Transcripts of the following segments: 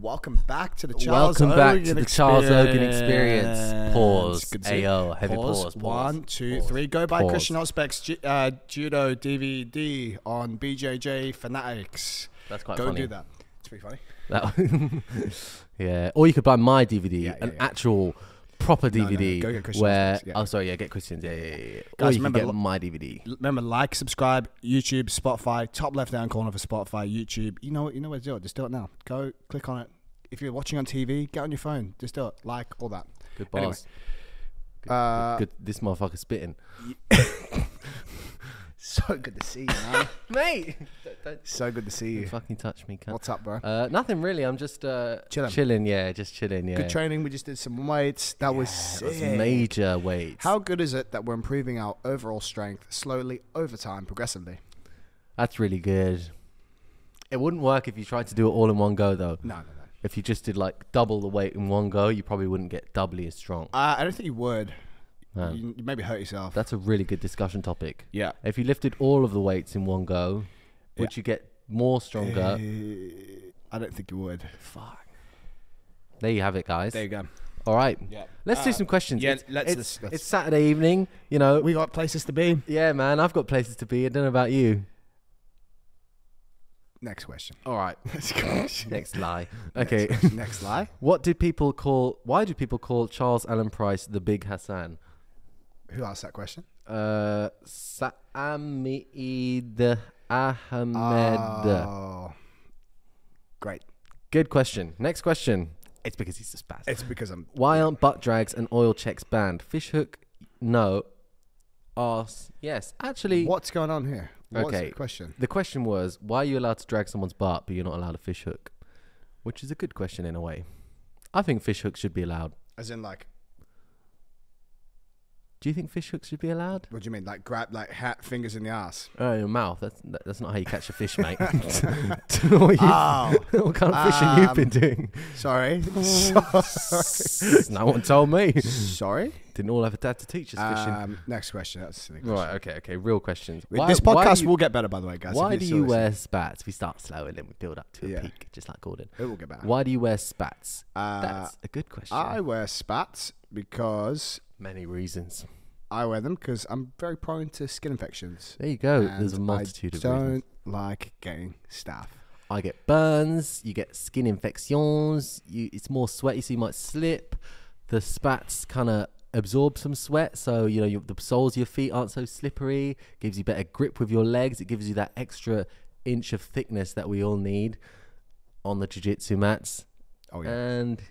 welcome back to the Charles Welcome back Ogan to the Experience. Charles Ogan Experience. Pause. Good to see you. Ayo, heavy pause. 1, 2, 3. Go buy Christian Osbeck's Judo DVD on BJJ Fanatics. That's quite Go funny. do that. It's pretty funny. Yeah. Or you could buy my DVD, actual proper DVD. Go get Christian where Osbeck's, oh sorry, get Christian's. Yeah. Guys, or you remember, can get my DVD. Remember, like, subscribe, YouTube, Spotify, top left hand corner for Spotify, YouTube. You know where to do it. Just do it now. Go click on it. If you're watching on TV, get on your phone. Just do it. Like, all that. Good bars. Anyway. Good. This motherfucker's spitting. So good to see you, man. Mate. So good to see you. Don't fucking touch me, cunt. What's up, bro? Nothing really. I'm just Chilling. chilling. Yeah, just chilling. Yeah. Good training. We just did some weights. That was sick. It was major weights. How good is it that we're improving our overall strength slowly, over time, progressively? That's really good. It wouldn't work if you tried to do it all in one go, though. No. If you just did like double the weight in one go, you probably wouldn't get doubly as strong. I don't think you would. Man. You maybe hurt yourself. That's a really good discussion topic. Yeah. If you lifted all of the weights in one go, would you get more stronger? I don't think you would. Fuck. There you have it, guys. There you go. All right. Yeah. Let's do some questions. Yeah, It's Saturday evening, you know. We got places to be. Yeah, man. I've got places to be. I don't know about you. Next question. All right. Next question. Next lie. Okay. Next lie. Why do people call Charles Allen Price the Big Hassan? Who asked that question? Saeed Ahmed. Oh. Great. Good question. Next question. It's because he's a spaz. It's because I'm... Why aren't butt drags and oil checks banned? Fish hook, no. Arse, yes. Actually, What's going on here? What's Okay. the question? the question was, why are you allowed to drag someone's butt, but you're not allowed a fish hook? Which is a good question in a way. I think fish hooks should be allowed. As in, like... Do you think fish hooks should be allowed? What do you mean? Like, grab, like, fingers in the ass? Oh, your mouth. That's not how you catch a fish, mate. what kind of fishing you've been doing? Sorry. No one told me. Sorry? Didn't all have a dad to teach us fishing. Next question. That's a silly question. Right, okay. Real questions. This podcast will get better, by the way, guys. Why do you wear spats? We start slow and then we build up to a peak, just like Gordon. It will get better. Why do you wear spats? That's a good question. I wear spats because... Many reasons. I wear them because I'm very prone to skin infections. There you go. And There's a multitude of I reasons. don't like getting staph. I get burns. You get skin infections. It's more sweaty, so you might slip. The spats kind of absorb some sweat, so you know the soles of your feet aren't so slippery. Gives you better grip with your legs. It gives you that extra inch of thickness that we all need on the jiu-jitsu mats. Oh yeah. And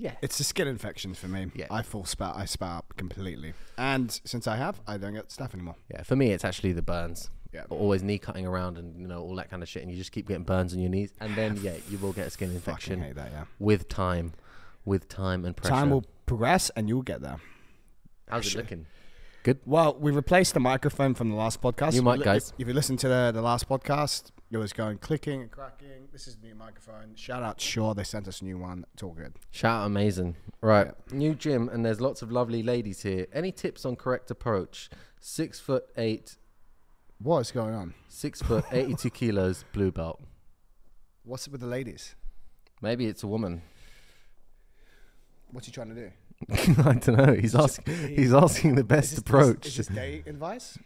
yeah, It's the skin infections for me. Yeah. I spout up completely. And since I don't get staph anymore. yeah. For me, it's actually the burns. Yeah. Always knee cutting around and all that kind of shit, and you just keep getting burns on your knees, and then you will get a skin infection. Fucking hate that, yeah. With time and pressure. Time will progress and you'll get there. How's it looking? Well, we replaced the microphone from the last podcast. New mic, guys. If you listen to the last podcast, it was going clicking and cracking. This is the new microphone. Shout out Shaw. They sent us a new one. It's all good. Shout out, amazing. Right, new gym, and there's lots of lovely ladies here. Any tips on correct approach? 6'8", What is going on? 6 foot, 82 kilos, blue belt. What's it with the ladies? Maybe it's a woman. What's he trying to do? I don't know. He's asking the best approach. Is this day advice?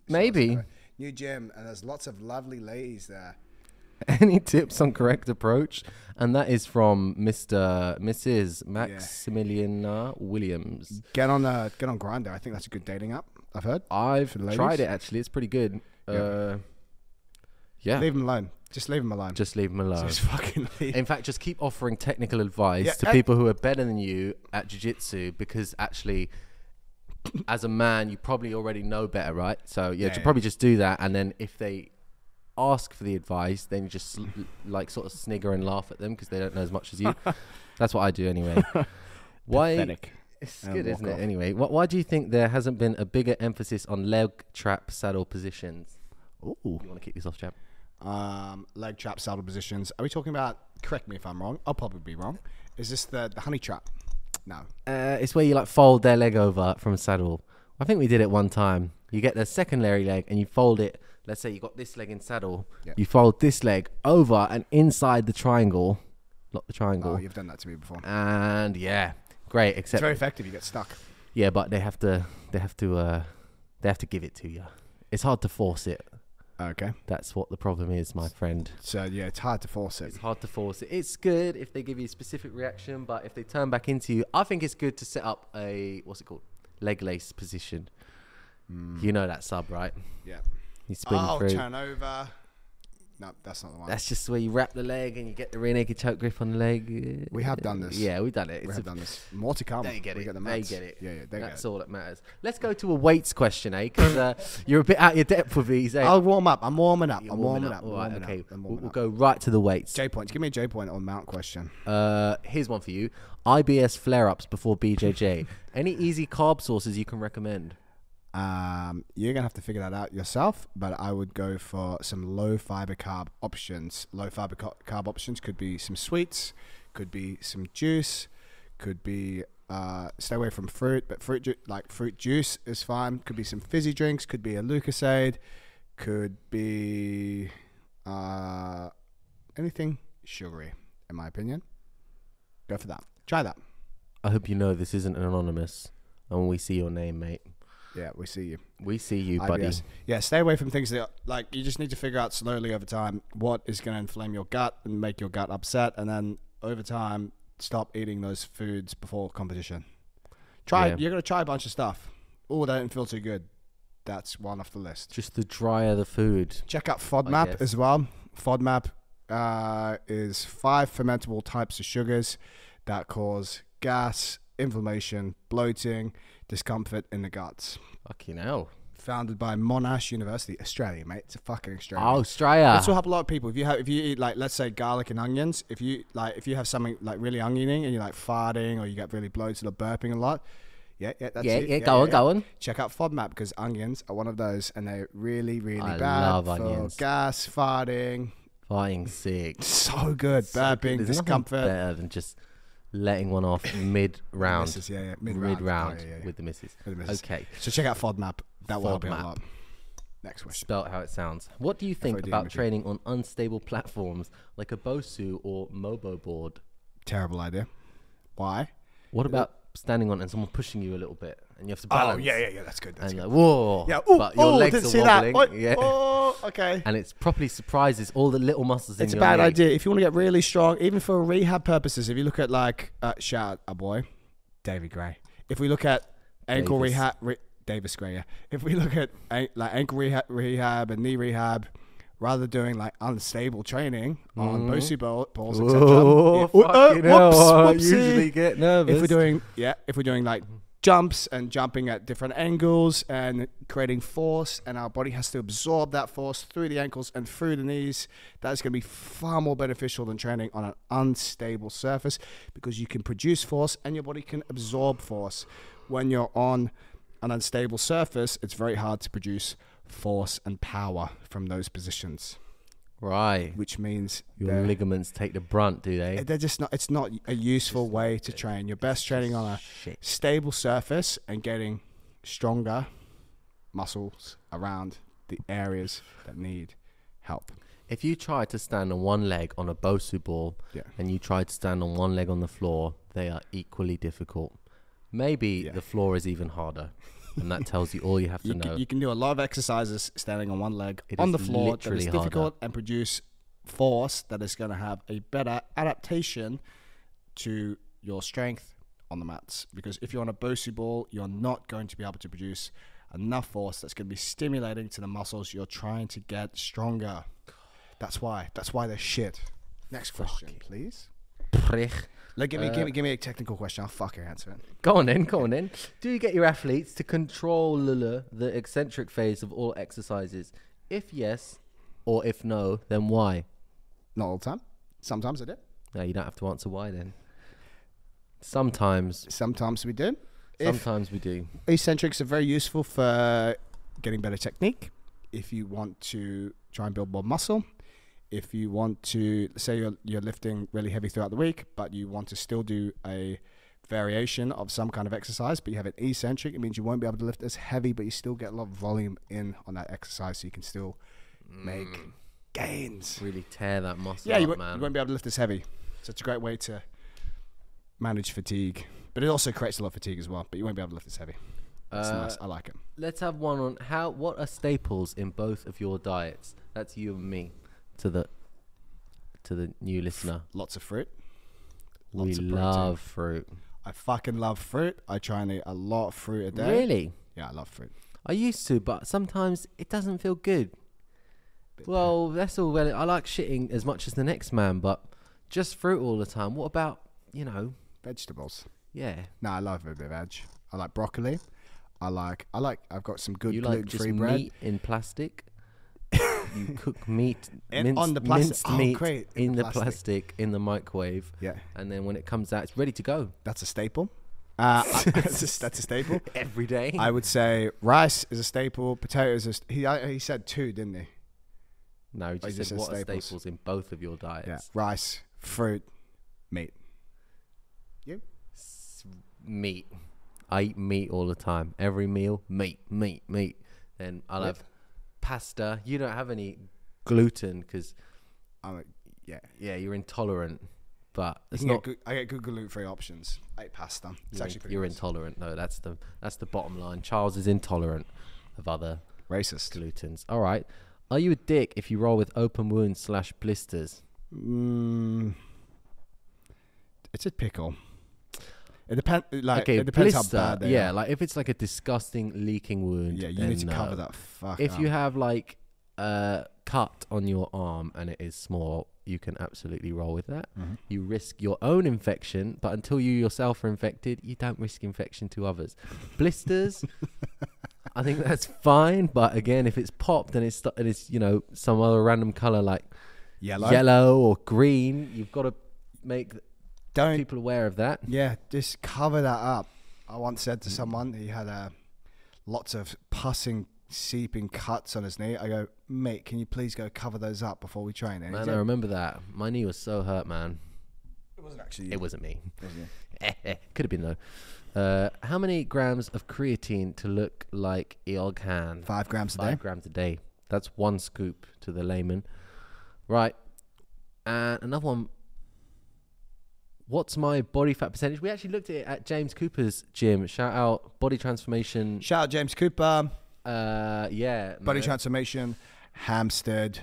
Maybe. New gym, and there's lots of lovely ladies there. Any tips on correct approach? And that is from Mrs. Maximiliana Williams. Get on Grindr. I think that's a good dating app. I've heard. I've tried it actually. It's pretty good. Yeah. Leave him alone. Just leave him alone. Just leave him alone. Just fucking leave. In fact, just keep offering technical advice to people who are better than you at jiu-jitsu, because actually, as a man, you probably already know better, right? So probably just do that, and then if they ask for the advice, then you just like sort of snigger and laugh at them because they don't know as much as you. That's what I do anyway. Why? Pathetic. It's good, isn't it? Anyway, why do you think there hasn't been a bigger emphasis on leg trap saddle positions? Ooh. You want to kick this off, chap? Leg trap saddle positions. Are we talking about, correct me if I'm wrong, I'll probably be wrong. Is this the honey trap? No. It's where you like fold their leg over from a saddle. I think we did it one time. You get the secondary leg and you fold it. Let's say you got this leg in saddle. Yeah. You fold this leg over and inside the triangle. Not the triangle. Oh, you've done that to me before. And yeah, great. It's Except very effective. You get stuck. yeah, but they have to give it to you. It's hard to force it. Okay. That's what the problem is, my friend. So yeah, it's hard to force it. It's hard to force it. It's good if they give you a specific reaction, but if they turn back into you, I think it's good to set up a, what's it called? Leg lace position. You know that sub, right? Yeah. You spin through. Turn over. No, that's not the one. That's just where you wrap the leg and you get the rear naked choke grip on the leg. We have done this. Yeah, we've done it. We have done this. More to come. They get it. They get it. Yeah, they That's get it. all that matters. Let's go to a weights question, eh? Because you're a bit out of your depth with these, eh? I'll warm up. I'm warming up. You're I'm warming up. All right, okay. I'm We'll warming up. go right to the weights. J points. Give me a J point on mount question. Here's one for you. IBS flare-ups before BJJ. Any easy carb sources you can recommend? You're gonna have to figure that out yourself, but I would go for some low fiber carb options. Low fiber carb options could be some sweets, could be some juice, could be stay away from fruit, but fruit juice is fine. Could be some fizzy drinks, could be a Lucasade, could be anything sugary, in my opinion. Go for that. Try that. I hope you know this isn't anonymous, and we see your name, mate. Yeah, we see you. We see you, buddy. IBS. Yeah, stay away from things that, like, you just need to figure out slowly over time what is going to inflame your gut and make your gut upset, and then over time, stop eating those foods before competition. You're going to try a bunch of stuff. Oh, that didn't feel too good. That's one off the list. Just the drier the food. Check out FODMAP as well. FODMAP is 5 fermentable types of sugars that cause gas, inflammation, bloating, discomfort in the guts. Fucking hell. Founded by Monash University, Australia, mate. It's a fucking Australia. Oh, Australia. This will help a lot of people. If you eat, like, let's say garlic and onions, if you have something like really oniony and you're like farting or you get really bloated or burping a lot, that's it. Go on. Check out FODMAP because onions are one of those, and they're really, really I bad love for onions. gas, farting. Farting sick. So good. Burping, There's discomfort. nothing better than just letting one off mid-round. Misses, yeah. Mid-round Oh, yeah. with the misses. Okay. So check out FODMAP. That will help you a lot. Next question. Spelt how it sounds. What do you think about training on unstable platforms like a Bosu or Mobo board? Terrible idea. Why? What about standing on it and someone pushing you a little bit and you have to balance? Oh, yeah. That's good. That's and good. like, whoa. Yeah. But your legs didn't are see wobbling. that. Yeah. Oh, okay. And it's properly surprises all the little muscles in It's your a bad leg. idea. If you want to get really strong, even for rehab purposes, if you look at, like, shout out our boy, David Gray. If we look at ankle rehab, Davis Gray, yeah. If we look at like ankle rehab and knee rehab, rather than doing like unstable training on Bosu balls, etc. I usually get nervous. If we're doing like jumps and jumping at different angles and creating force, and our body has to absorb that force through the ankles and through the knees, that's going to be far more beneficial than training on an unstable surface, because you can produce force and your body can absorb force. When you're on an unstable surface, it's very hard to produce force and power from those positions. Right. Which means your ligaments take the brunt, do they? They're just not. It's not a useful way to train. You're best training on a stable surface and getting stronger muscles around the areas that need help. If you try to stand on one leg on a Bosu ball and you try to stand on one leg on the floor, they are equally difficult. Maybe the floor is even harder. And that tells you all you have to know. You can do a lot of exercises standing on one leg on the floor that is difficult and produce force that is going to have a better adaptation to your strength on the mats. Because if you're on a Bosu ball, you're not going to be able to produce enough force that's going to be stimulating to the muscles you're trying to get stronger. That's why they're shit. Next question, please. Like, give me a technical question. I'll fucking answer it. Go on then. Do you get your athletes to control the eccentric phase of all exercises? If yes, or if no, then why? Not all the time. Sometimes I do. No, you don't have to answer why then. Sometimes we do. Sometimes we do. Eccentrics are very useful for getting better technique. If you want to try and build more muscle. If you want to, say you're lifting really heavy throughout the week, but you want to still do a variation of some kind of exercise, but you have an eccentric, it means you won't be able to lift as heavy, but you still get a lot of volume in on that exercise, so you can still make gains. Really tear that muscle man. You won't be able to lift as heavy. So it's a great way to manage fatigue, but it also creates a lot of fatigue as well, but you won't be able to lift as heavy. It's nice. I like it. Let's have one on what are staples in both of your diets? That's you and me, to the new listener. Lots of fruit. We love fruit. I fucking love fruit. I try and eat a lot of fruit a day. Really? Yeah, I love fruit. I used to, but sometimes it doesn't feel good. Well, that's all well. I like shitting as much as the next man, but just fruit all the time. What about, vegetables? Yeah. No, I love a bit of veg. I like broccoli. I've got some good gluten-free bread. You like just meat in plastic? You cook meat, minced meat great. in the plastic in the microwave. Yeah. And then when it comes out, it's ready to go. That's a staple. That's a staple. Every day. I would say rice is a staple. Potatoes he said two, didn't he? No, he just said what are staples in both of your diets? Yeah. Rice, fruit, meat. You? Meat. I eat meat all the time. Every meal, meat. Then I'll have pasta. You don't have any gluten because you're intolerant. But it's not. I get good gluten-free options. I eat pasta. It's actually pretty you're nice. Intolerant. No, that's the bottom line. Charles is intolerant of other racist glutens. All right. Are you a dick if you roll with open wounds / blisters? It's a pickle. It depends. It depends how bad they are. Like if it's like a disgusting leaking wound. Yeah, you need to cover that. If you have like a cut on your arm and it is small, you can absolutely roll with that. Mm-hmm. You risk your own infection, but until you yourself are infected, you don't risk infection to others. Blisters, I think that's fine. But again, if it's popped and it's some other random color like yellow or green, you've got to make people aware of that. Yeah, just cover that up. I once said to someone, he had lots of pussing, seeping cuts on his knee. I go, mate, can you please go cover those up before we train? And man, I remember that. My knee was so hurt, man. It wasn't actually you. It wasn't me. Wasn't you? Could have been though. How many grams of creatine to look like Eoghan? 5 grams a day. 5 grams a day. That's 1 scoop to the layman. Right. And another one. What's my body fat percentage? We actually looked at it at James Cooper's gym. Shout out Body Transformation. Shout out James Cooper. Body Transformation, Hampstead.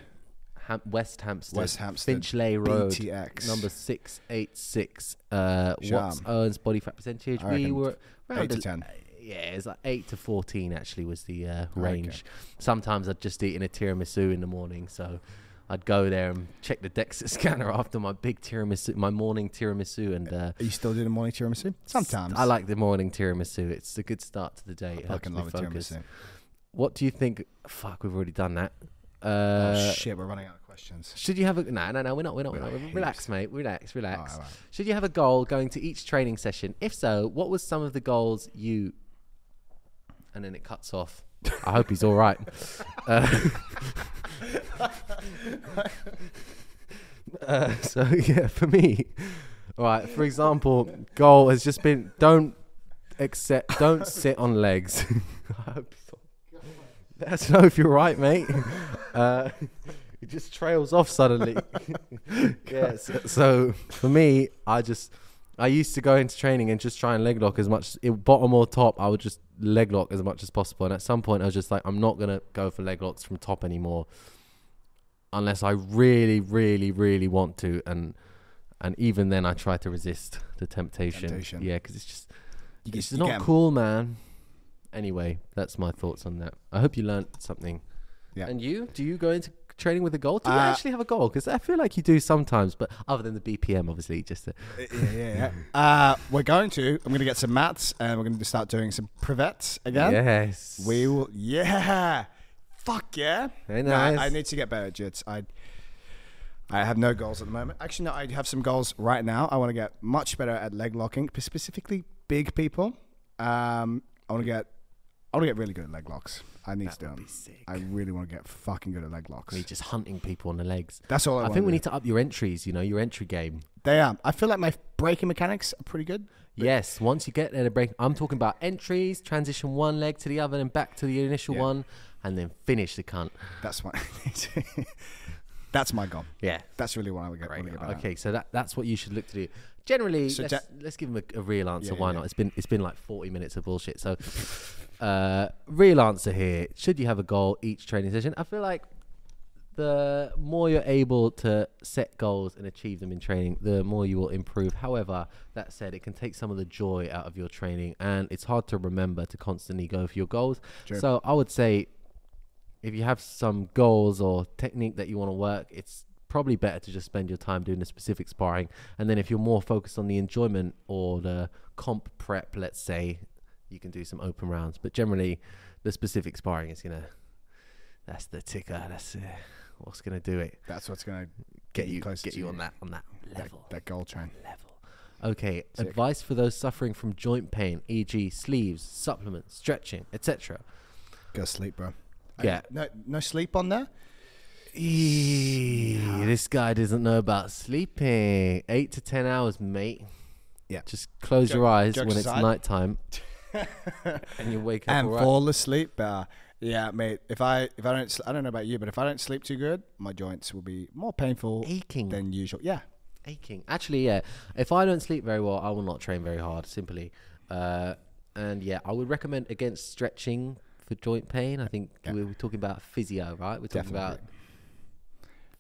West Hampstead. Finchley Road. BTX. Number 686. What's Owen's body fat percentage? We were around 8 to 10. Yeah, it's like 8 to 14 actually was the range. Okay. Sometimes I'd just eat in a tiramisu in the morning, so I'd go there and check the DEXA scanner after my big tiramisu, my morning tiramisu. And are you still doing a morning tiramisu? Sometimes. I like the morning tiramisu. It's a good start to the day. I fucking love a tiramisu. What do you think? Fuck, we've already done that. Oh shit, we're running out of questions. Should you have a no? We're not. Relax, mate. Relax. All right. Should you have a goal going to each training session? If so, what was some of the goals you? And then it cuts off. I hope he's all right. So yeah, for me, all right. For example, goal has just been don't sit on legs. I hope so. Let us know if you're right, mate. It just trails off suddenly. Yeah. So for me, I used to go into training and just try and leg lock as much, bottom or top. I would just leg lock as much as possible. And at some point, I was just like, I'm not gonna go for leg locks from top anymore, unless I really, really, really want to. And even then, I try to resist the temptation. Yeah, because it's not cool, man. Anyway, that's my thoughts on that. I hope you learned something. Yeah. And you? Do you go into training with a goal? Do you actually have a goal? Because I feel like you do sometimes, but other than the BPM, obviously, just yeah. I'm going to get some mats, and we're going to start doing some privettes again. Yes. We will. Yeah. Fuck yeah. Very nice. I need to get better at jits. I have no goals at the moment. Actually, no, I have some goals right now. I want to get much better at leg locking, specifically big people. I want to get I want to get really good at leg locks. I need to do them. I really want to get fucking good at leg locks. You're just hunting people on the legs. That's all I think we need to up your entries, your entry game. They are. I feel like my braking mechanics are pretty good. Yes, once you get there to break, I'm talking about entries, transition one leg to the other and back to the initial one, and then finish the cunt. That's my that's my goal. Yeah. That's really what I would get. Okay, so that's what you should look to do. Generally, so let's give him a real answer. Why not? It's been like 40 minutes of bullshit. So, real answer here. Should you have a goal each training session? I feel like the more you're able to set goals and achieve them in training, the more you will improve. However, that said, it can take some of the joy out of your training, and it's hard to remember to constantly go for your goals. True. So I would say if you have some goals or technique that you want to work, it's probably better to just spend your time doing the specific sparring. And then if you're more focused on the enjoyment or the comp prep, let's say, you can do some open rounds. But generally, the specific sparring is that's the ticker. That's what's gonna do it. That's what's gonna get you on that level. That goal train. Okay. Sick. Advice for those suffering from joint pain, e.g., sleeves, supplements, stretching, etc. Go sleep, bro. Yeah. No sleep on there. This guy doesn't know about sleeping. 8 to 10 hours, mate. Yeah. Just close your eyes when it's nighttime, and you wake up and fall asleep. Yeah, mate. If I don't, I don't know about you, but if I don't sleep too good, my joints will be more painful, aching than usual. Yeah, aching. Actually, yeah. If I don't sleep very well, I will not train very hard. Simply, and yeah, I would recommend against stretching for joint pain. I think we were talking about physio, right? We're talking about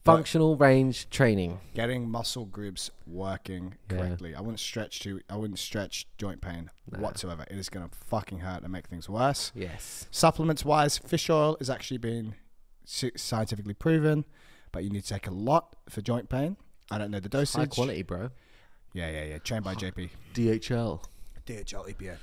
functional range training, getting muscle groups working correctly. I wouldn't stretch joint pain whatsoever. It is going to fucking hurt and make things worse. Yes. Supplements wise, fish oil is actually been scientifically proven, but you need to take a lot for joint pain. I don't know the dosage. High quality, bro. Yeah. Trained by JP. DHL, EPA.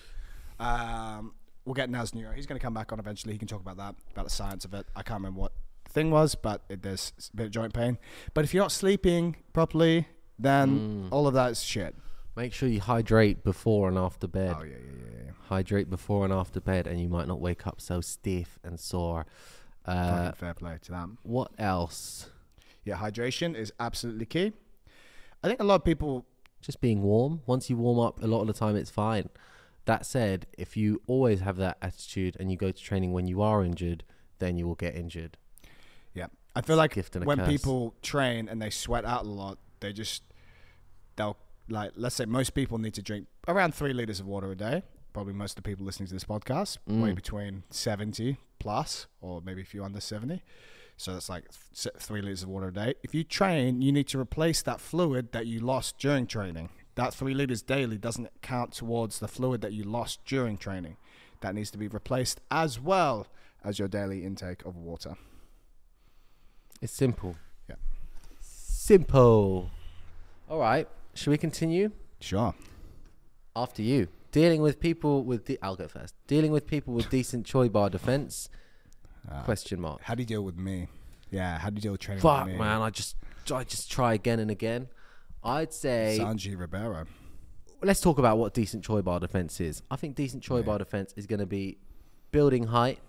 We'll get Naz Neuro. He's going to come back on eventually. He can talk about that, about the science of it. I can't remember what thing was, but there's a bit of joint pain. But if you're not sleeping properly, then all of that is shit. Make sure you hydrate before and after bed. Oh, yeah. Hydrate before and after bed, and you might not wake up so stiff and sore. Fair play to that. What else? Yeah, hydration is absolutely key. I think a lot of people... Just being warm. Once you warm up, a lot of the time it's fine. That said, if you always have that attitude and you go to training when you are injured, then you will get injured. Yeah. I feel like when people train and they sweat out a lot, they'll like, let's say most people need to drink around 3 liters of water a day. Probably most of the people listening to this podcast, way between 70 plus, or maybe a few under 70. So that's like 3 liters of water a day. If you train, you need to replace that fluid that you lost during training. That 3 liters daily doesn't count towards the fluid that you lost during training. That needs to be replaced as well as your daily intake of water. It's simple. Yeah. Simple. All right. Should we continue? Sure. After you. Dealing with people with... I'll go first. Dealing with people with decent Choi-Bar defense? Question mark. How do you deal with me? Yeah, how do you deal with training with me? Fuck, man. I just try again and again. I'd say... Sanji Ribeiro. Let's talk about what decent Choi-Bar defense is. I think decent Choi-Bar defense is going to be building height.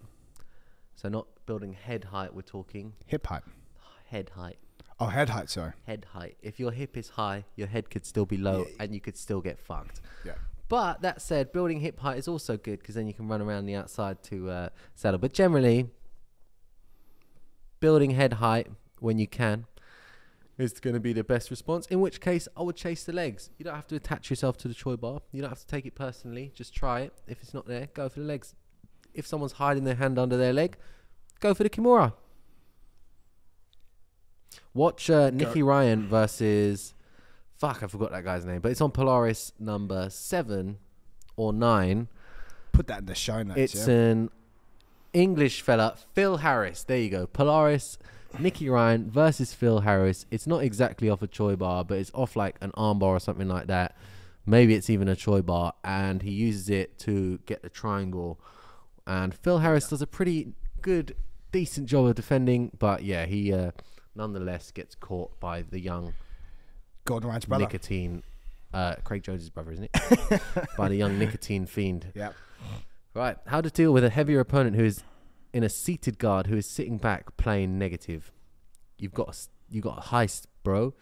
So not building head height, we're talking. Hip height. Head height. Oh, head height, sorry. Head height. If your hip is high, your head could still be low and you could still get fucked. Yeah. But that said, building hip height is also good because then you can run around the outside to saddle. But generally, building head height when you can is going to be the best response, in which case I would chase the legs. You don't have to attach yourself to the Choi-Bar. You don't have to take it personally. Just try it. If it's not there, go for the legs. If someone's hiding their hand under their leg, go for the Kimura. Watch Nicky Ryan versus... Fuck, I forgot that guy's name. But it's on Polaris number 7 or 9. Put that in the show notes. It's an English fella, Phil Harris. There you go. Polaris, Nicky Ryan versus Phil Harris. It's not exactly off a Choi-Bar, but it's off like an arm bar or something like that. Maybe it's even a Choi-Bar. And he uses it to get the triangle. And Phil Harris does a pretty good, decent job of defending. But yeah, he nonetheless gets caught by the young... Gordon Ryan's brother. Nicotine, Craig Jones's brother, isn't it? By the young nicotine fiend. Yeah. Right. How to deal with a heavier opponent who is in a seated guard, who is sitting back playing negative. You've got a heist, bro.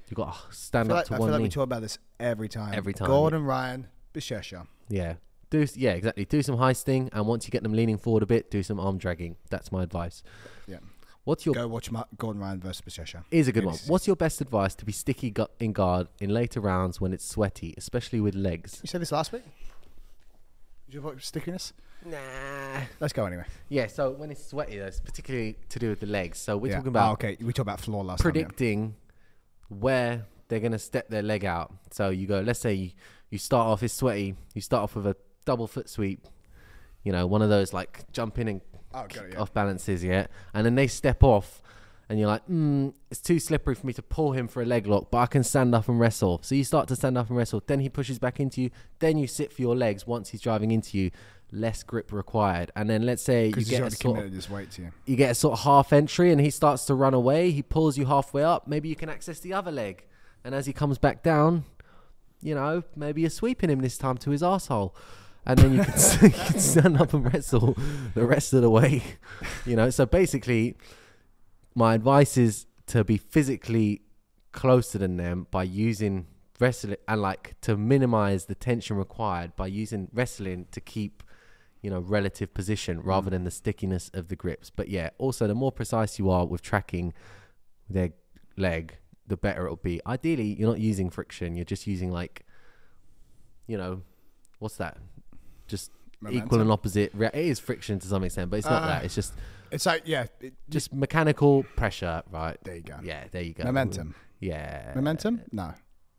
You've got to stand up to one knee. I feel like we talk about this every time. Every time. Gordon Ryan, Bishesha. Yeah. Exactly. Do some heisting, and once you get them leaning forward a bit, do some arm dragging. That's my advice. Yeah. Go watch Gordon Ryan versus Bishesha. Is a good one. What's your best advice to be sticky in guard in later rounds when it's sweaty, especially with legs? You said this last week? Did you have stickiness? Nah. Let's go anyway. Yeah, so when it's sweaty, that's particularly to do with the legs. So we're talking about... okay, we talked about floor last predicting where they're going to step their leg out. So you go, let's say you start off, it's sweaty, you start off with a double foot sweep, one of those like jump in and off balances, and then they step off and you're like, it's too slippery for me to pull him for a leg lock, but I can stand up and wrestle. So you start to stand up and wrestle, then he pushes back into you, then you sit for your legs once he's driving into you, less grip required. And then let's say you get a sort of half entry and he starts to run away, he pulls you halfway up, maybe you can access the other leg, and as he comes back down, maybe you're sweeping him this time to his arsehole. And then you can stand up and wrestle the rest of the way. So basically, my advice is to be physically closer than them by using wrestling, and to minimize the tension required by using wrestling to keep, relative position rather than the stickiness of the grips. But also the more precise you are with tracking their leg, the better it'll be. Ideally, you're not using friction. You're just using what's that? Just momentum. Equal and opposite. It is friction to some extent, but it's not that. It's like, just mechanical pressure, right? There you go. Yeah, there you go. Momentum. Yeah. Momentum? No.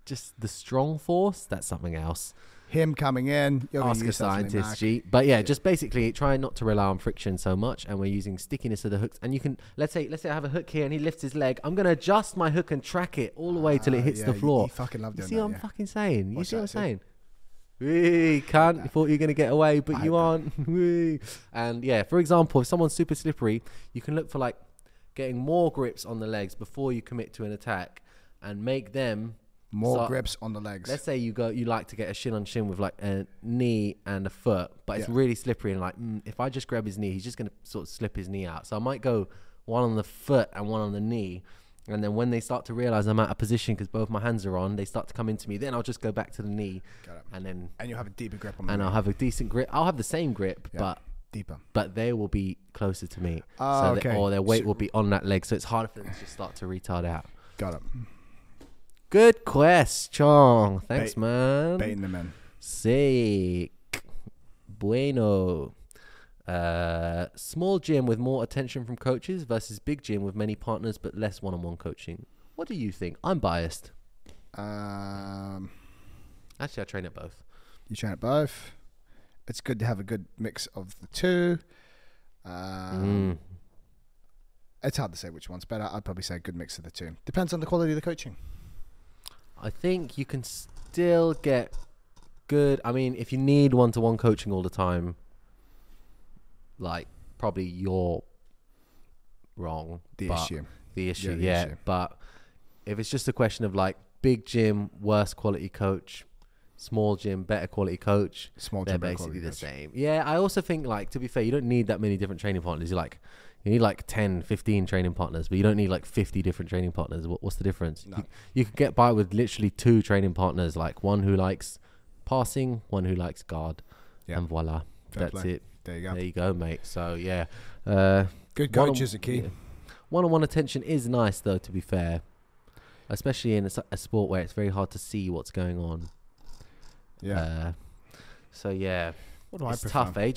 Just the strong force, that's something else. Him coming in. Ask a scientist, G. But just basically try not to rely on friction so much, and we're using stickiness of the hooks. And you can, let's say I have a hook here and he lifts his leg. I'm going to adjust my hook and track it all the way till it hits the floor. You fucking love doing that. You see what I'm fucking saying? You see what I'm saying? You can't. You thought you were going to get away, but you aren't. And for example, if someone's super slippery, you can look for getting more grips on the legs before you commit to an attack, and make them more grips on the legs. Let's say you like to get a shin on shin with a knee and a foot, but it's really slippery, and if I just grab his knee, he's just going to sort of slip his knee out. So I might go one on the foot and one on the knee. And then when they start to realize I'm out of position because both my hands are on, they start to come into me. Then I'll just go back to the knee, and you'll have a deeper grip on me. And I'll have a decent grip. I'll have the same grip, but deeper. But they will be closer to me, or their weight will be on that leg, so it's harder for them to just start to retard out. Got it. Good question. Thanks, man. Baiting them in. Sick. Bueno. Small gym with more attention from coaches versus big gym with many partners but less one-on-one coaching. What do you think? I'm biased. Actually, I train at both. You train at both. It's good to have a good mix of the two. It's hard to say which one's better. I'd probably say a good mix of the two. Depends on the quality of the coaching. I think you can still get good. I mean, if you need one-to-one coaching all the time, probably you're wrong. The issue. But if it's just a question of big gym, worse quality coach, small gym, better quality coach, they're basically the same. Yeah, I also think to be fair, you don't need that many different training partners. You need 10, 15 training partners, but you don't need 50 different training partners. What's the difference? No. You could get by with literally 2 training partners, one who likes passing, one who likes guard, and voila, that's it. There you go. There you go, mate. So, yeah. Good coaches are key. Yeah. One-on-one attention is nice, though, to be fair. Especially in a sport where it's very hard to see what's going on. Yeah. So, yeah. What do I prefer? It's tough, eh?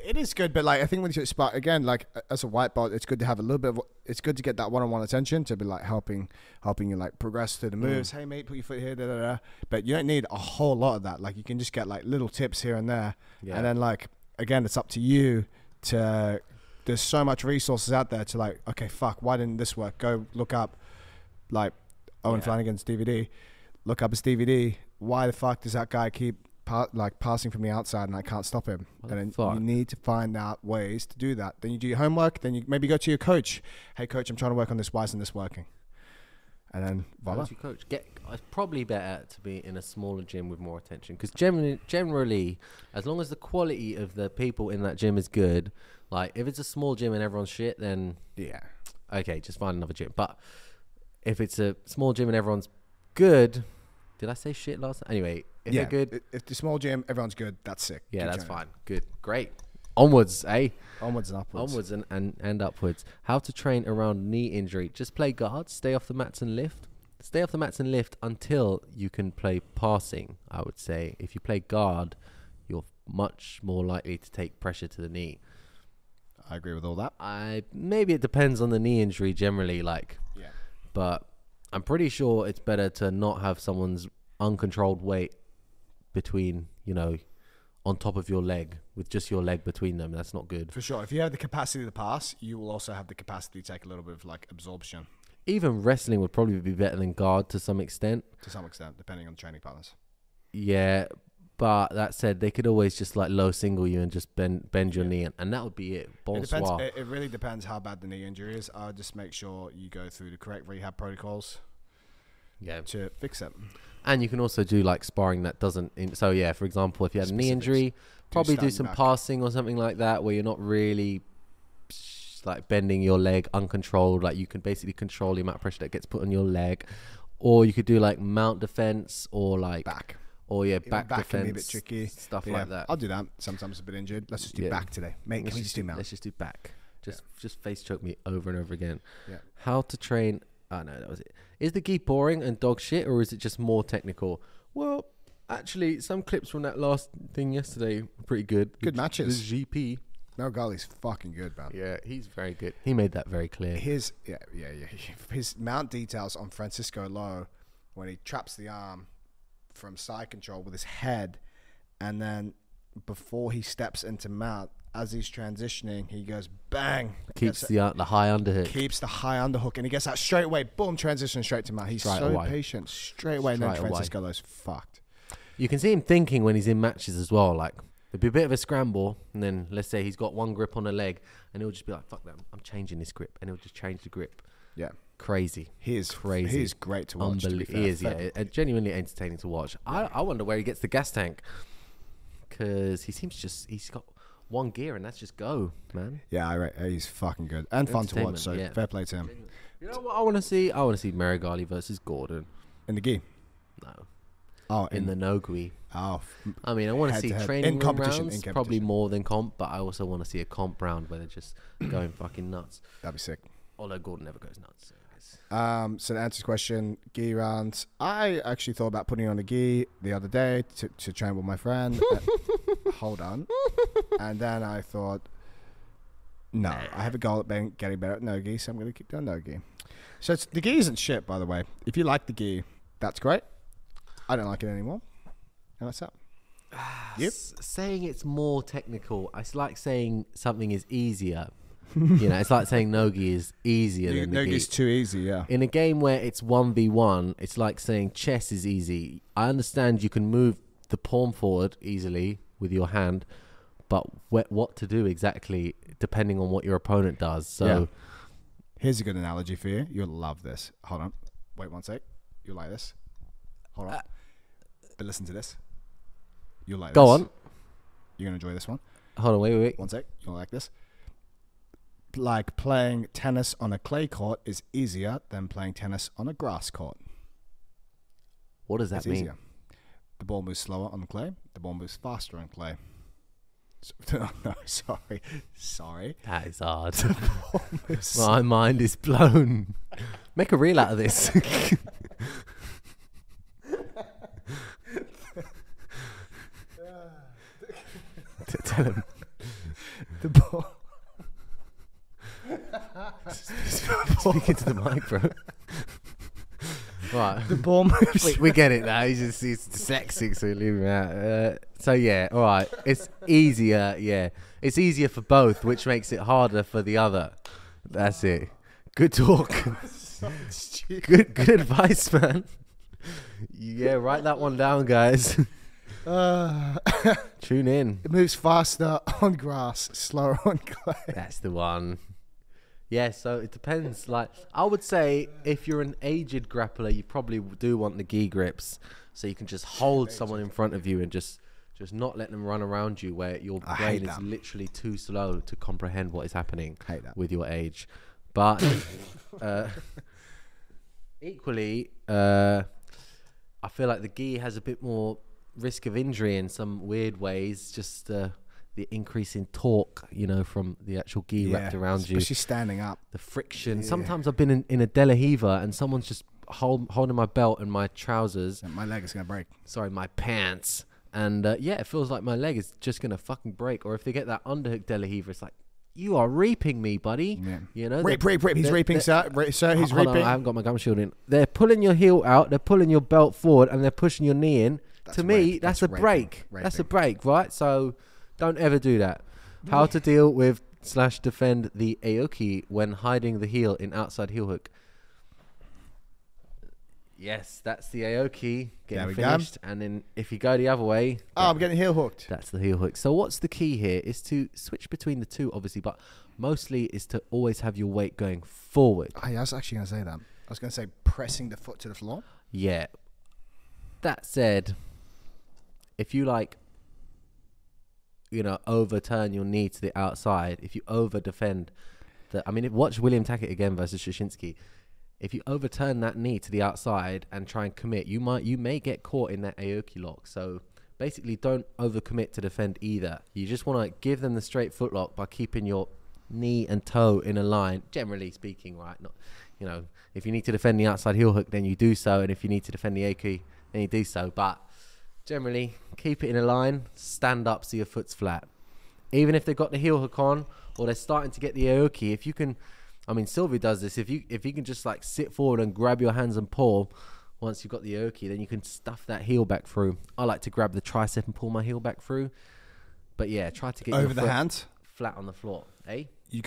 It is good, but I think when you spot, again, as a white belt, it's good to have a little bit of, it's good to get that one-on-one attention to be helping you progress through the moves. Hey, mate, put your foot here, da-da-da. But you don't need a whole lot of that. You can just get little tips here and there. Yeah. And then again, it's up to you to, there's so much resources out there to okay, fuck, why didn't this work? Go look up Owen Flanagan's DVD, look up his DVD. Why the fuck does that guy keep passing from the outside and I can't stop him? And then you need to find out ways to do that. Then you do your homework, then you maybe go to your coach. Hey coach, I'm trying to work on this. Why isn't this working? And then voila. Coach, it's probably better to be in a smaller gym with more attention, because generally, as long as the quality of the people in that gym is good, like if it's a small gym and everyone's shit, then yeah, okay, just find another gym. But if it's a small gym and everyone's good, did I say shit last time? Anyway, if they're good, if the small gym, everyone's good, that's sick. Yeah, that's fine. Good, great. Onwards, eh? Onwards and upwards. Onwards and upwards. How to train around knee injury. Just play guards, stay off the mats and lift. Stay off the mats and lift until you can play passing, I would say. If you play guard, you're much more likely to take pressure to the knee. I agree with all that. Maybe it depends on the knee injury generally, but I'm pretty sure it's better to not have someone's uncontrolled weight between, on top of your leg, with just your leg between them. That's not good. For sure. If you have the capacity to pass, you will also have the capacity to take a little bit of absorption. Even wrestling would probably be better than guard to some extent. To some extent, depending on training partners. Yeah, but that said, they could always just low single you and just bend your knee, and that would be it. Bonsoir. It really depends how bad the knee injury is. I would just make sure you go through the correct rehab protocols. Yeah, to fix it. And you can also do sparring that doesn't. For example, if you had a knee injury, probably do some passing or something like that, where you're not really bending your leg uncontrolled. You can basically control the amount of pressure that gets put on your leg. Or you could do mount defense or back. Or back defense. Can be a bit tricky. Stuff like that. I'll do that. Sometimes a bit injured. Let's just do back today. Mate, can we just do mount? Let's just do back. Just face choke me over and over again. Yeah. How to train. Oh no, that was it. Is the gi boring and dog shit, or is it just more technical? Well, actually, some clips from that last thing yesterday were pretty good. Good matches. The GP. Mel Gali's fucking good, man. Yeah, he's very good. He made that very clear. His mount details on Francisco Lowe, when he traps the arm from side control with his head, and then before he steps into mount, as he's transitioning, he goes bang. Keeps the high underhook. Keeps the high underhook, and he gets that straight away. Boom, transition straight to mount. He's patient. Straight away, and then Francisco Lowe's fucked. You can see him thinking when he's in matches as well. There'd be a bit of a scramble, and then let's say he's got one grip on a leg, and he'll just be like, fuck that, I'm changing this grip, and he'll just change the grip. Yeah. Crazy. He is crazy. He is great to watch. He is, yeah. Genuinely entertaining to watch. Yeah. I wonder where he gets the gas tank, because he's got one gear, and that's just go, man. Yeah, he's fucking good and fun to watch. So fair play to him. You know what I want to see? I want to see Marigali versus Gordon in the gi. No. Oh, in the no-gi. Oh. I mean, I want to see training room rounds, probably more than comp, but I also want to see a comp round where they're just going fucking nuts. That'd be sick. Although Gordon never goes nuts. So to answer this question, gi rounds. I actually thought about putting on a gi the other day to train with my friend. Hold on. And then I thought, no, I have a goal at getting better at no gi, so I'm going to keep doing no gi. So the gi isn't shit, by the way. If you like the gi, that's great. I don't like it anymore. And that's that. Yep. Saying it's more technical, it's like saying something is easier. It's like saying no-gi is easier than the gi. No-gi is too easy, yeah. In a game where it's 1v1, it's like saying chess is easy. I understand you can move the pawn forward easily with your hand, but what to do exactly depending on what your opponent does. So, here's a good analogy for you. You'll love this. Hold on. Wait one sec. You'll like this. Hold on. But listen to this. You'll like this. Go on. You're going to enjoy this one. Hold on. Wait. One sec. You'll like this. Like playing tennis on a clay court is easier than playing tennis on a grass court. What does that mean? Easier. The ball moves slower on the clay. The ball moves faster on clay. No, sorry. That is hard. My mind is blown. Make a reel out of this. Tell him. The ball. Speaking to the mic, bro. Right. The ball moves. We get it now. He's dyslexic, so leave him out. So yeah, all right. It's easier. Yeah, it's easier for both, which makes it harder for the other. That's it. Good talk. Good advice, man. Yeah, write that one down, guys. Tune in. It moves faster on grass, slower on clay. That's the one. Yeah, so it depends. Like, I would say if you're an aged grappler, you probably do want the gi grips, so you can just hold someone in front of you and just not let them run around you, where your brain is literally too slow to comprehend what is happening with your age. But equally, I feel like the gi has a bit more risk of injury in some weird ways. Just the increase in torque, you know, from the actual gi wrapped around you. Especially standing up. The friction. Yeah. Sometimes I've been in a Delahiva and someone's just holding my belt and my trousers. And my leg is going to break. Sorry, my pants. And yeah, it feels like my leg is just going to fucking break. Or if they get that underhook Delahiva, it's like, you are reaping me, buddy. Yeah. You know, Reap. He's reaping, sir. Sir, he's reaping. On, I haven't got my gum shield in. They're pulling your heel out. They're pulling your belt forward and they're pushing your knee in. To me, that's a break. That's a break, right? So don't ever do that. How to deal with / defend the Aoki when hiding the heel in outside heel hook. Yes, that's the Aoki getting finished. And then if you go the other way... I'm getting heel hooked. That's the heel hook. So what's the key here is to switch between the two, obviously, but mostly is to always have your weight going forward. I was actually going to say that. I was going to say pressing the foot to the floor. Yeah. That said, if you like... you know, overturn your knee to the outside, if you over defend watch William Tackett again versus Shashinsky. If you overturn that knee to the outside and try and commit, you may get caught in that Aoki lock. So basically don't overcommit to defend either. You just want to give them the straight foot lock by keeping your knee and toe in a line, generally speaking, right? Not, you know, if you need to defend the outside heel hook, then you do so, and if you need to defend the Aoki, then you do so. But generally, keep it in a line, stand up so your foot's flat. Even if they've got the heel hook on or they're starting to get the Aoki, if you can, I mean, Sylvie does this, if you can just like sit forward and grab your hands and pull, once you've got the Aoki, then you can stuff that heel back through. I like to grab the tricep and pull my heel back through. But yeah, try to get over the hands, flat on the floor. You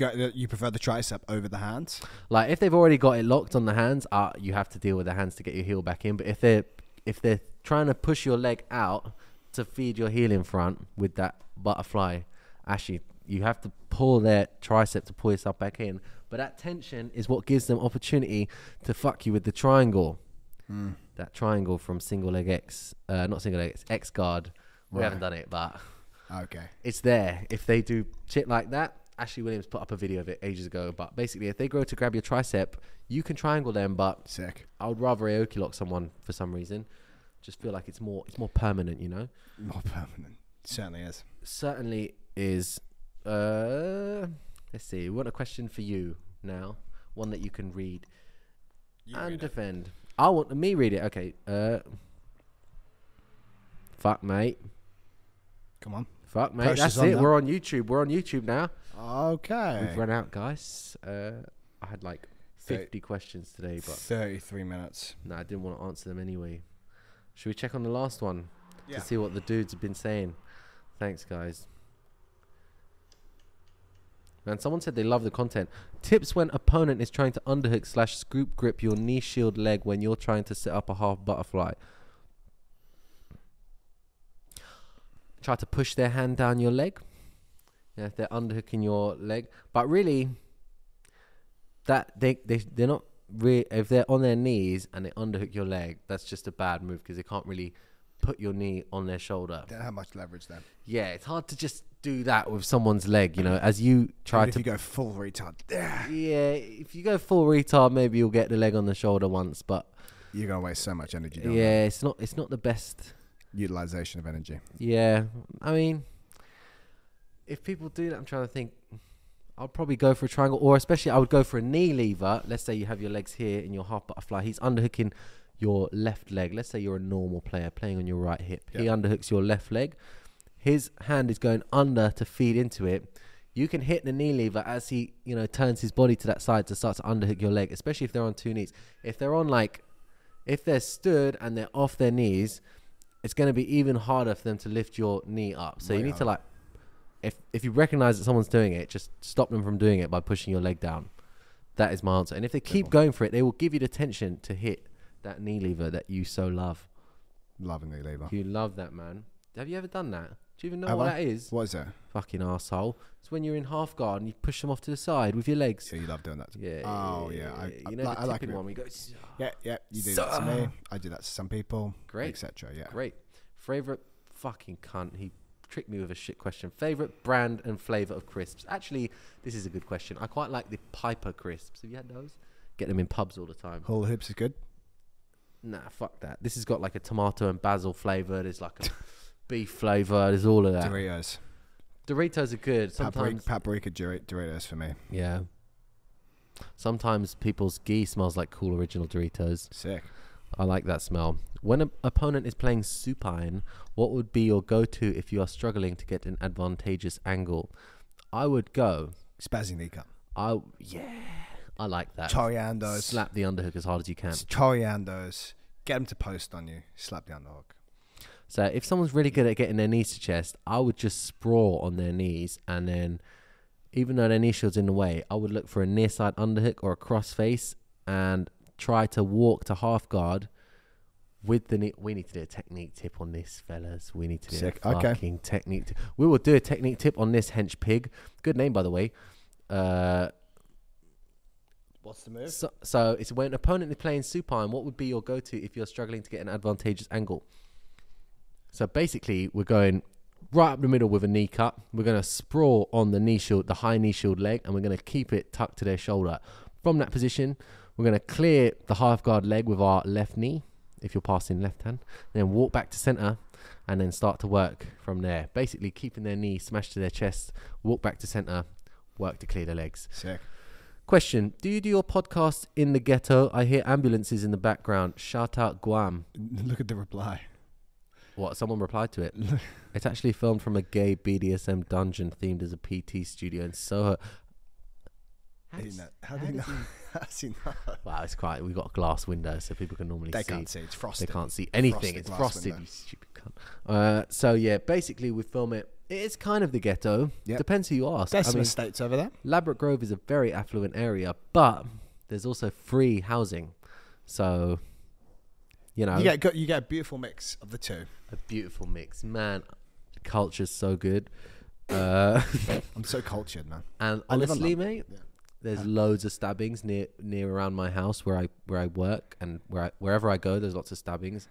prefer the tricep over the hands? Like if they've already got it locked on the hands, you have to deal with the hands to get your heel back in. But if they're trying to push your leg out to feed your heel in front with that butterfly, actually, you have to pull their tricep to pull yourself back in. But that tension is what gives them opportunity to fuck you with the triangle. That triangle from Single Leg X, not Single Leg X, X Guard. We haven't done it, but it's there. If they do shit like that, Ashley Williams put up a video of it ages ago. But basically, if they go to grab your tricep, you can triangle them. But sick. I would rather Aoki lock someone for some reason. Just feel like it's more permanent, you know. More permanent. Certainly is. Certainly is. Let's see. We want a question for you now. One that you can read and defend. I want me read it. Okay. Fuck, mate. Come on. Fuck, mate. That's it. We're on YouTube. We're on YouTube now. Okay. We've run out, guys. I had like 50 questions today, but 33 minutes. No, I didn't want to answer them anyway. Should we check on the last one to see what the dudes have been saying? Thanks, guys. Man, someone said they love the content. Tips when opponent is trying to underhook / scoop grip your knee shield leg when you're trying to set up a half butterfly. Try to push their hand down your leg. Yeah, if they're underhooking your leg. But really, that they're not really, if they're on their knees and they underhook your leg, that's just a bad move because they can't really put your knee on their shoulder. They don't have much leverage then. Yeah, it's hard to just do that with someone's leg, you know, as you try to... If you go full retard. Yeah, if you go full retard, maybe you'll get the leg on the shoulder once, but... You're going to waste so much energy, don't Yeah, it's not the best... utilization of energy. Yeah, I mean, if people do that, I'm trying to think... I'll probably go for a triangle, or especially I would go for a knee lever. Let's say you have your legs here in your half butterfly. He's underhooking your left leg. Let's say you're a normal player playing on your right hip. He underhooks your left leg. His hand is going under to feed into it. You can hit the knee lever as he, you know, turns his body to that side to start to underhook your leg, especially if they're on two knees. If they're on if they're stood and they're off their knees, it's going to be even harder for them to lift your knee up. So you need to if you recognize that someone's doing it, just stop them from doing it by pushing your leg down. That is my answer. And if they keep going for it, they will give you the tension to hit that knee lever that you so love. Loving knee lever. You love that, man. Have you ever done that? Do you even know what that is? What is that? Fucking arsehole. It's when you're in half guard and you push them off to the side with your legs. Yeah, you love doing that. Yeah. Oh, yeah. You know, I like one where you go... Yeah. You do that to me. I do that to some people. Great. Etc. Yeah. Great. Favorite fucking cunt. He tricked me with a shit question. Favorite brand and flavor of crisps. Actually, this is a good question. I quite like the Piper crisps. Have you had those? Get them in pubs all the time. Hula hoops is good. Nah, fuck that. This has got like a tomato and basil flavor. There's like a beef flavor. There's all of that. Doritos are good. Sometimes paprika Doritos for me. Yeah. Sometimes people's ghee smells like cool original Doritos. Sick. I like that smell. When an opponent is playing supine, what would be your go-to if you are struggling to get an advantageous angle? I would go spazzy knee cup. I like that. Choriandos. Slap the underhook as hard as you can. Choriandos. Get them to post on you. Slap the underhook. So if someone's really good at getting their knees to chest, I would just sprawl on their knees, and then even though their knee shield's in the way, I would look for a near side underhook or a cross face and try to walk to half guard with the knee. We need to do a technique tip on this, fellas. We need to do a fucking technique. We will do a technique tip on this hench pig. Good name, by the way. What's the move? So it's when an opponent is playing supine, what would be your go-to if you're struggling to get an advantageous angle? So basically, we're going right up the middle with a knee cut. We're going to sprawl on the knee shield, the high knee shield leg, and we're going to keep it tucked to their shoulder. From that position, we're going to clear the half guard leg with our left knee, if you're passing left hand, then walk back to center, and then start to work from there. Basically, keeping their knee smashed to their chest, walk back to center, work to clear the legs. Sick. Question: do you do your podcast in the ghetto? I hear ambulances in the background. Shout out Guam. Look at the reply. What? Someone replied to it. It's actually filmed from a gay BDSM dungeon themed as a PT studio in Soho. How do you know? How's he know? Wow, it's quite. We've got a glass window, so people can normally see. They can't see. It's frosted. They can't see anything. It's frosted. You stupid cunt. So yeah, basically we film it. It's kind of the ghetto. Yep. Depends who you ask. There's some estates over there. Ladbroke Grove is a very affluent area, but there's also free housing. So, you know, you get a beautiful mix of the two. A beautiful mix, man. Culture's so good. I'm so cultured, man. And honestly, mate, there's loads of stabbings near around my house where I work, and wherever I go, there's lots of stabbings.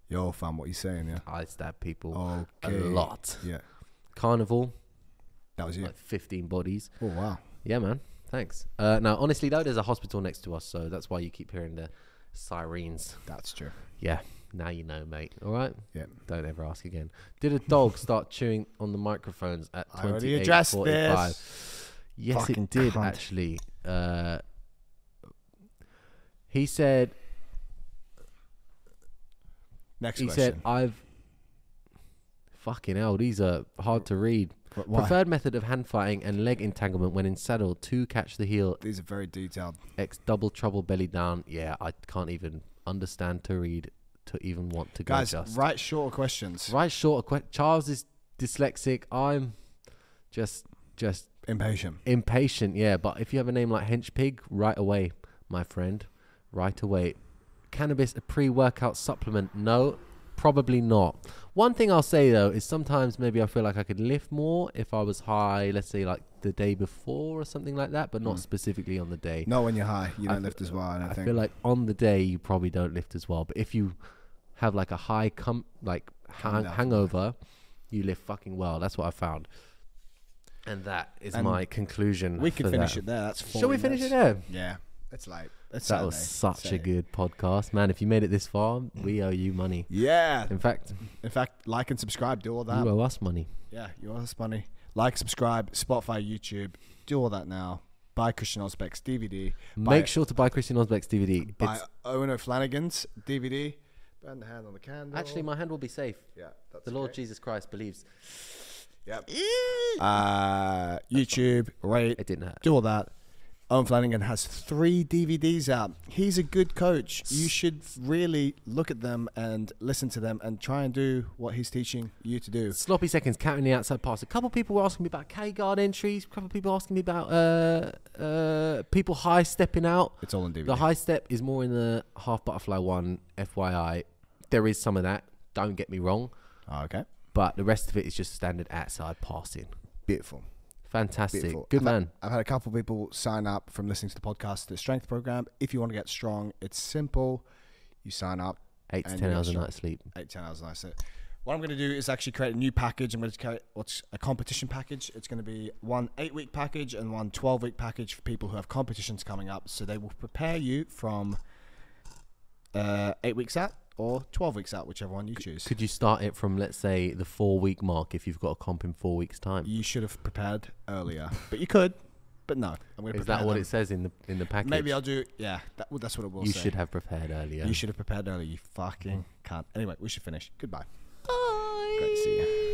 Yo, fam, what are you saying? Yeah, I stab people a Okay. lot. Yeah. Carnival. That was you. Like 15 bodies. Oh wow. Yeah, man. Thanks. Now, honestly though, there's a hospital next to us, so that's why you keep hearing the sirens. That's true. Yeah. Now you know, mate. All right. Yeah. Don't ever ask again. Did a dog start chewing on the microphones at 28:45? Yes, fucking it did cunt. actually. He said. Next he question. said, "I've." Fucking hell, these are hard to read. Why? Preferred method of hand fighting and leg entanglement when in saddle. 2, catch the heel. These are very detailed. X, double trouble belly down. Yeah, I can't even understand to read to even want to go. Guys, write shorter questions. Write shorter Charles is dyslexic. I'm just impatient. Yeah, but if you have a name like Hench Pig, right away, my friend, right away. Cannabis a pre-workout supplement? No, probably not. One thing I'll say though is sometimes maybe I feel like I could lift more if I was high, let's say like the day before or something like that, but not specifically on the day. Not when you're high, you don't lift as well. I feel like on the day you probably don't lift as well, but if you have like a high hangover, you lift fucking well. That's what I found. And that is my conclusion. We can finish it there. That's 40 Shall we finish it there? Yeah. It's like that was such a good podcast, man. If you made it this far, we owe you money. Yeah. In fact, like and subscribe. Do all that. You owe us money. Yeah, you owe us money. Like, subscribe, Spotify, YouTube. Do all that now. Buy Christian Osbeck's DVD. Make sure to buy Christian Osbeck's DVD. Buy Owen O'Flanagan's DVD. Burn the hand on the candle. Actually, my hand will be safe. Yeah, that's the Lord Jesus Christ believes. Yep. YouTube. Rate. It didn't hurt. Do all that. Owen Flanagan has 3 DVDs out. He's a good coach. You should really look at them and listen to them and try and do what he's teaching you to do. Sloppy seconds, counting the outside pass. A couple of people were asking me about K-guard entries. A couple of people asking me about people high stepping out. It's all on DVD. The high step is more in the half butterfly one, FYI. There is some of that. Don't get me wrong. Oh, okay. but the rest of it is just standard outside passing. Beautiful. Fantastic. Beautiful. Good man. I've had a couple of people sign up from listening to the podcast, the strength program. If you want to get strong, it's simple. You sign up. 8 to 10 hours a night sleep. 8 to 10 hours a night sleep. What I'm going to do is actually create a new package. I'm going to create what's a competition package. It's going to be one 8-week package and one 12-week package for people who have competitions coming up. So they will prepare you from 8 weeks out or 12 weeks out, whichever one you choose. Could you start it from, let's say, the 4-week mark if you've got a comp in 4 weeks' time? You should have prepared earlier, but you could. But no, I'm going to. Is that what it says in the package? Maybe I'll do. Yeah, that's what it will say. You should have prepared earlier. You should have prepared earlier. You fucking can't. Anyway, we should finish. Goodbye. Bye. Great to see you.